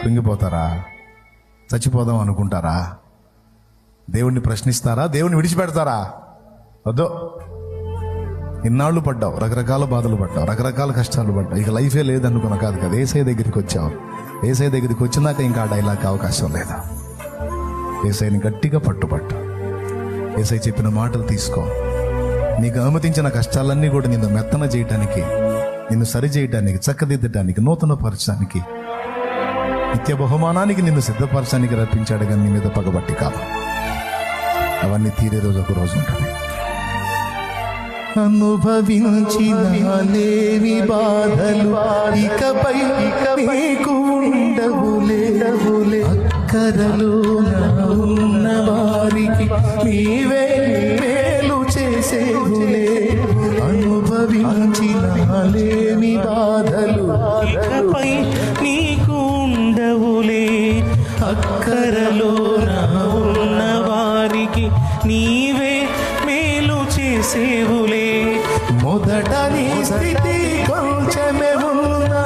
కృంగిపోతారా? చచ్చిపోదాం అనుకుంటారా? దేవుణ్ణి ప్రశ్నిస్తారా? దేవుణ్ణి విడిచిపెడతారా? వద్దు. ఇన్నాళ్ళు పడ్డావు, రకరకాల బాధలు పడ్డావు, రకరకాల కష్టాలు పడ్డావు, ఇక లైఫే లేదనుకున్నా కాదు కదా. ఏసై దగ్గరికి వచ్చావు. ఏసై దగ్గరికి వచ్చినాక ఇంకా ఆ డైలాగ్ అవకాశం లేదా. ఏసైని గట్టిగా పట్టుబట్టు. ఏసై చెప్పిన మాటలు తీసుకో. నీకు అనుమతించిన కష్టాలన్నీ కూడా నిన్ను మెత్తన చేయటానికి, నిన్ను సరి చేయటానికి, చక్కదిద్దటానికి, నూతన పరచడానికి, నిత్య బహుమానానికి నిన్ను సిద్ధపరచడానికి రప్పించాడు. కానీ నీ మీద పగబట్టి కాదు. అవన్నీ తీరే రోజు ఒక రోజు ఉంటుంది. అనుభవించిన లేవి బాధలు ఇకపై నీకు ఉండవులే. అక్కరలో ఉన్న వారికి నీవే మేలు చేసేవులే. అనుభవించిన లేవి బాధలు ఇకపై నీకు ఉండవులే. అక్కరలో ఉన్న వారికి నీవే మేలు చేసేవులే. మొదట నీ స్థితి కొంచెమే ఉన్న